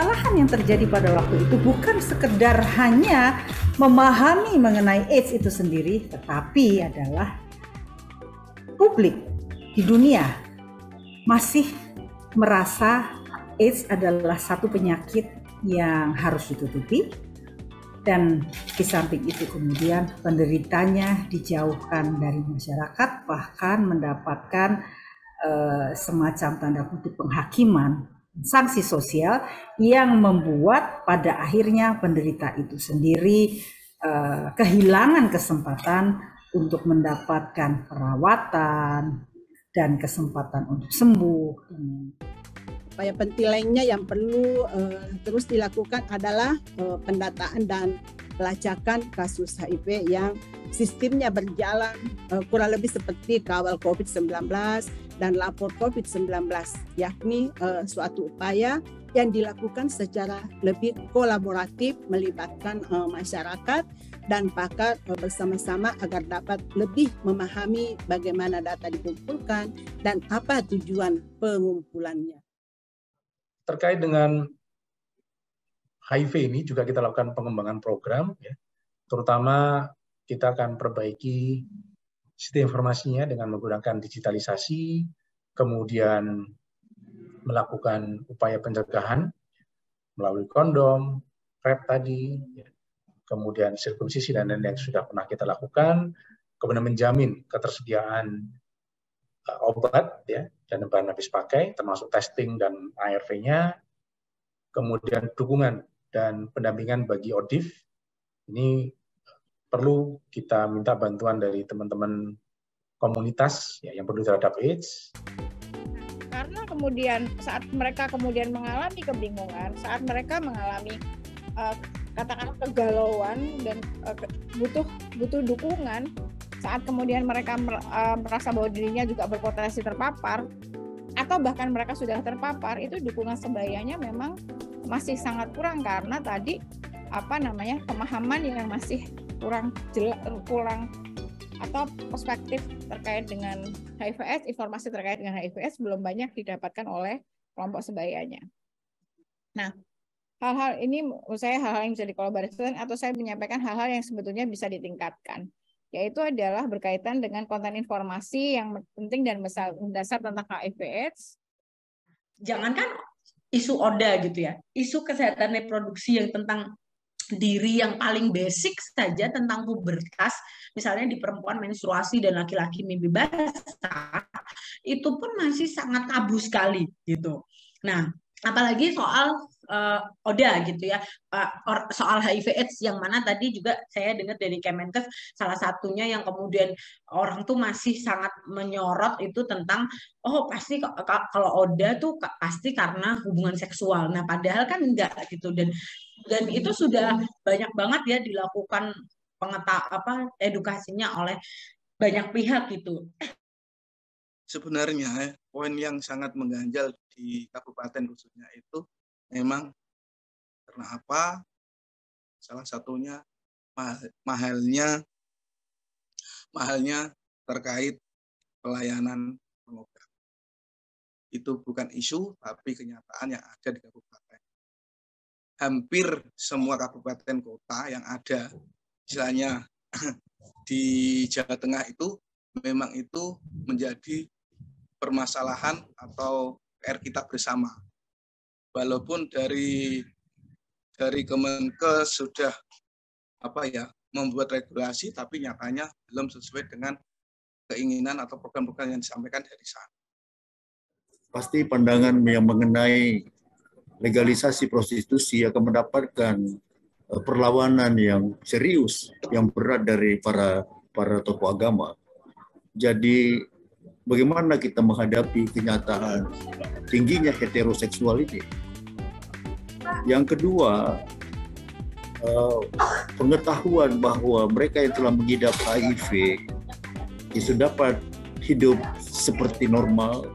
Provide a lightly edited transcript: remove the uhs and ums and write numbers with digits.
permasalahan yang terjadi pada waktu itu bukan sekedar hanya memahami mengenai AIDS itu sendiri, tetapi adalah publik di dunia masih merasa AIDS adalah satu penyakit yang harus ditutupi, dan di samping itu kemudian penderitanya dijauhkan dari masyarakat, bahkan mendapatkan semacam tanda kutip penghakiman, sanksi sosial yang membuat pada akhirnya penderita itu sendiri kehilangan kesempatan untuk mendapatkan perawatan dan kesempatan untuk sembuh. Upaya penting lainnya yang perlu terus dilakukan adalah pendataan dan pelacakan kasus HIV yang sistemnya berjalan kurang lebih seperti kawal COVID-19 dan lapor COVID-19, yakni suatu upaya yang dilakukan secara lebih kolaboratif melibatkan masyarakat dan pakar bersama-sama agar dapat lebih memahami bagaimana data dikumpulkan dan apa tujuan pengumpulannya. Terkait dengan HIV ini juga kita lakukan pengembangan program, ya. Terutama kita akan perbaiki sistem informasinya dengan menggunakan digitalisasi, kemudian melakukan upaya pencegahan melalui kondom, PrEP tadi, ya. Kemudian sirkumsisi dan lain-lain yang sudah pernah kita lakukan, kemudian menjamin ketersediaan obat, ya, dan bahan habis pakai, termasuk testing dan ARV-nya, kemudian dukungan dan pendampingan bagi ODIF. Ini perlu kita minta bantuan dari teman-teman komunitas ya, yang peduli terhadap AIDS. Karena kemudian saat mereka kemudian mengalami kebingungan, saat mereka mengalami katakanlah kegalauan dan butuh dukungan, saat kemudian mereka merasa bahwa dirinya juga berpotensi terpapar, atau bahkan mereka sudah terpapar, itu dukungan sebayanya memang masih sangat kurang karena tadi pemahaman yang masih kurang atau perspektif terkait dengan HIV/AIDS, informasi terkait dengan HIV/AIDS belum banyak didapatkan oleh kelompok sebayanya. Nah, hal-hal ini menurut saya hal-hal yang bisa dikolaborasikan atau saya menyampaikan hal-hal yang sebetulnya bisa ditingkatkan, yaitu adalah berkaitan dengan konten informasi yang penting dan mendasar tentang HIV/AIDS. Jangankan isu ODA gitu ya, isu kesehatan reproduksi yang tentang diri yang paling basic saja tentang pubertas, misalnya di perempuan menstruasi dan laki-laki mimpi basah, itu pun masih sangat tabu sekali gitu. Nah, apalagi soal ODA gitu ya, soal HIV/AIDS yang mana tadi juga saya dengar dari Kemenkes salah satunya yang kemudian orang tuh masih sangat menyorot itu tentang pasti kalau ODA tuh pasti karena hubungan seksual. Nah, padahal kan enggak gitu, dan itu sudah banyak banget ya dilakukan edukasinya oleh banyak pihak gitu. Sebenarnya poin yang sangat mengganjal di kabupaten khususnya itu memang karena apa? Salah satunya mahalnya terkait pelayanan pengobat. Itu bukan isu, tapi kenyataan yang ada di kabupaten. Hampir semua kabupaten kota yang ada, misalnya di Jawa Tengah itu, memang itu menjadi permasalahan atau PR kita bersama. Walaupun dari Kemenkes sudah membuat regulasi, tapi nyatanya belum sesuai dengan keinginan atau program-program yang disampaikan dari sana. Pasti pandangan yang mengenai legalisasi prostitusi akan mendapatkan perlawanan yang serius, yang berat dari para tokoh agama. Jadi bagaimana kita menghadapi kenyataan tingginya heteroseksual ini? Yang kedua, pengetahuan bahwa mereka yang telah mengidap HIV itu dapat hidup seperti normal,